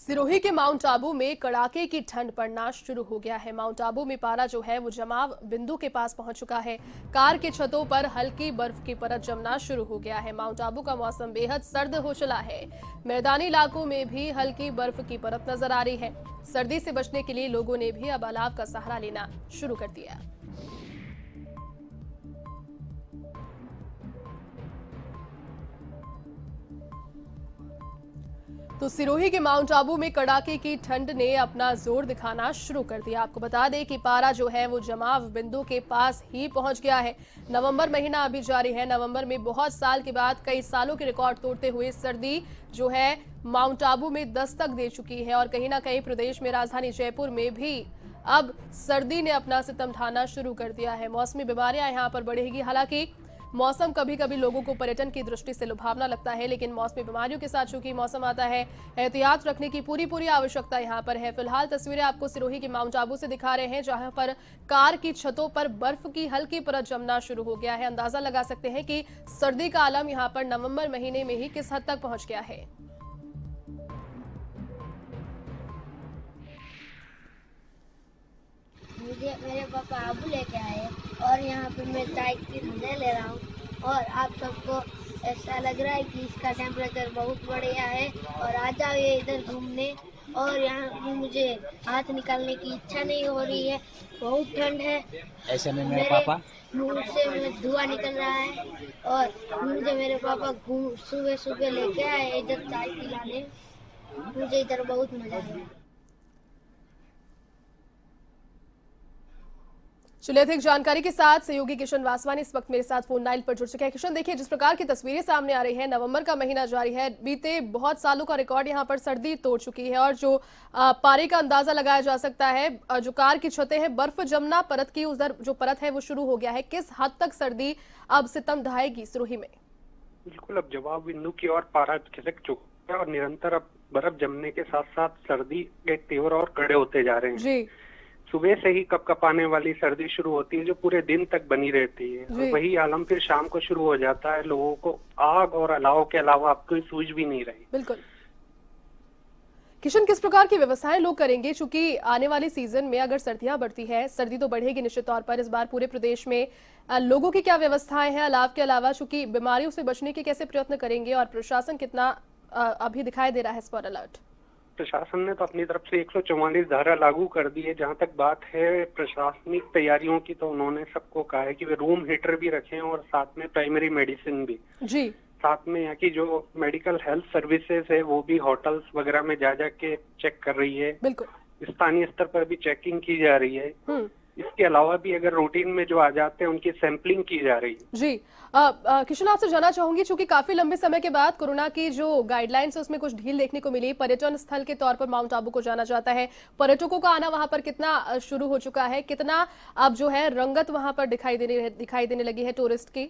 सिरोही के माउंट आबू में कड़ाके की ठंड पड़ना शुरू हो गया है। माउंट आबू में पारा जो है वो जमाव बिंदु के पास पहुंच चुका है। कार के छतों पर हल्की बर्फ की परत जमना शुरू हो गया है। माउंट आबू का मौसम बेहद सर्द हो चला है। मैदानी इलाकों में भी हल्की बर्फ की परत नजर आ रही है। सर्दी से बचने के लिए लोगों ने भी अब अलाव का सहारा लेना शुरू कर दिया। तो सिरोही के माउंट आबू में कड़ाके की ठंड ने अपना जोर दिखाना शुरू कर दिया। आपको बता दें कि पारा जो है वो जमाव बिंदु के पास ही पहुंच गया है। नवंबर महीना अभी जारी है। नवंबर में बहुत साल के बाद कई सालों के रिकॉर्ड तोड़ते हुए सर्दी जो है माउंट आबू में दस्तक दे चुकी है और कहीं ना कहीं प्रदेश में राजधानी जयपुर में भी अब सर्दी ने अपना सितम ढाना शुरू कर दिया है। मौसमी बीमारियां यहां पर बढ़ेगी। हालांकि मौसम कभी कभी लोगों को पर्यटन की दृष्टि से लुभावना लगता है, लेकिन मौसमी बीमारियों के साथ चूंकि मौसम आता है, एहतियात रखने की पूरी आवश्यकता यहां पर है। फिलहाल तस्वीरें आपको सिरोही के माउंट आबू से दिखा रहे हैं, जहां पर कार की छतों पर बर्फ की हल्की परत जमना शुरू हो गया है। अंदाजा लगा सकते हैं कि सर्दी का आलम यहां पर नवंबर महीने में ही किस हद तक पहुंच गया है। मुझे मेरे पापा आबू लेके आए और यहाँ पे मैं चाय की मजे ले रहा हूँ और आप सबको ऐसा लग रहा है कि इसका टेम्परेचर बहुत बढ़िया है और आ जाइए इधर घूमने। और यहाँ भी मुझे हाथ निकालने की इच्छा नहीं हो रही है, बहुत ठंड है। ऐसे में मेरे पापा मुंह से धुआं निकल रहा है और मुझे मेरे पापा सुबह सुबह लेके आए इधर चाय पिलाने। मुझे इधर बहुत मजा आया। चलिए अधिक जानकारी के साथ सहयोगी किशन वासवानी इस वक्त मेरे साथ फोन लाइन पर जुड़ चुके हैं। किशन, देखिए जिस प्रकार की तस्वीरें सामने आ रही है, नवंबर का महीना जारी है, बीते बहुत सालों का रिकॉर्ड यहां पर सर्दी तोड़ चुकी है और जो पारे का अंदाजा लगाया जा सकता है, जो कार की छतें हैं, बर्फ जमना, परत की उधर जो परत है वो शुरू हो गया है। किस हद तक सर्दी अब सितम ढाएगी सिरोही में? बिल्कुल, अब जवाब बिंदु की ओर पारा खिसक चुका है और निरंतर अब बर्फ जमने के साथ साथ सर्दी के तेवर और कड़े होते जा रहे हैं जी। सुबह से ही कपकपाने वाली सर्दी शुरू होती है जो पूरे दिन तक बनी रहती है और वही आलम फिर शाम को शुरू हो जाता है। लोगों को आग और अलाव के अलावा अब कोई सूझ भी नहीं रही। बिल्कुल किशन, किस प्रकार की व्यवस्थाएं लोग करेंगे, चूंकि आने वाले सीजन में अगर सर्दियां बढ़ती है, सर्दी तो बढ़ेगी निश्चित तौर पर, इस बार पूरे प्रदेश में लोगों की क्या व्यवस्थाएं हैं अलाव के अलावा, चूंकि बीमारियों से बचने के कैसे प्रयत्न करेंगे और प्रशासन कितना अभी दिखाई दे रहा है इस पर अलर्ट? प्रशासन ने तो अपनी तरफ से 144 धारा लागू कर दी है। जहां तक बात है प्रशासनिक तैयारियों की, तो उन्होंने सबको कहा है कि वे रूम हीटर भी रखें और साथ में प्राइमरी मेडिसिन भी। जी। साथ में यहाँ की जो मेडिकल हेल्थ सर्विसेज है वो भी होटल्स वगैरह में जा के चेक कर रही है। बिल्कुल स्थानीय स्तर पर भी चेकिंग की जा रही है। इसके अलावा भी अगर रूटीन में जो आ जाते हैं उनकी सैंपलिंग की जा रही है। जी। किशन, आपसे जानना चाहूंगी, चूंकि काफी लंबे समय के बाद कोरोना की जो गाइडलाइंस है उसमें कुछ ढील देखने को मिली, पर्यटन स्थल के तौर पर माउंट आबू को जाना जाता है, पर्यटकों का आना वहां पर कितना शुरू हो चुका है, कितना अब जो है रंगत वहां पर दिखाई देने लगी है टूरिस्ट की?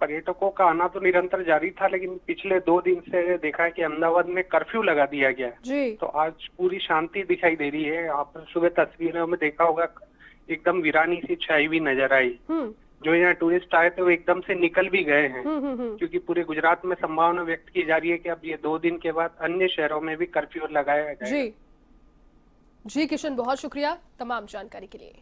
पर्यटकों का आना तो निरंतर जारी था, लेकिन पिछले 2 दिन से देखा है कि अहमदाबाद में कर्फ्यू लगा दिया गया जी। तो आज पूरी शांति दिखाई दे रही है। आप सुबह तस्वीरों में देखा होगा, एकदम वीरानी सी छाई हुई नजर आई। जो यहाँ टूरिस्ट आए थे वो एकदम से निकल भी गए हैं। क्योंकि पूरे गुजरात में संभावना व्यक्त की जा रही है कि अब ये 2 दिन के बाद अन्य शहरों में भी कर्फ्यू लगाया जाएगा। जी किशन, बहुत शुक्रिया तमाम जानकारी के लिए।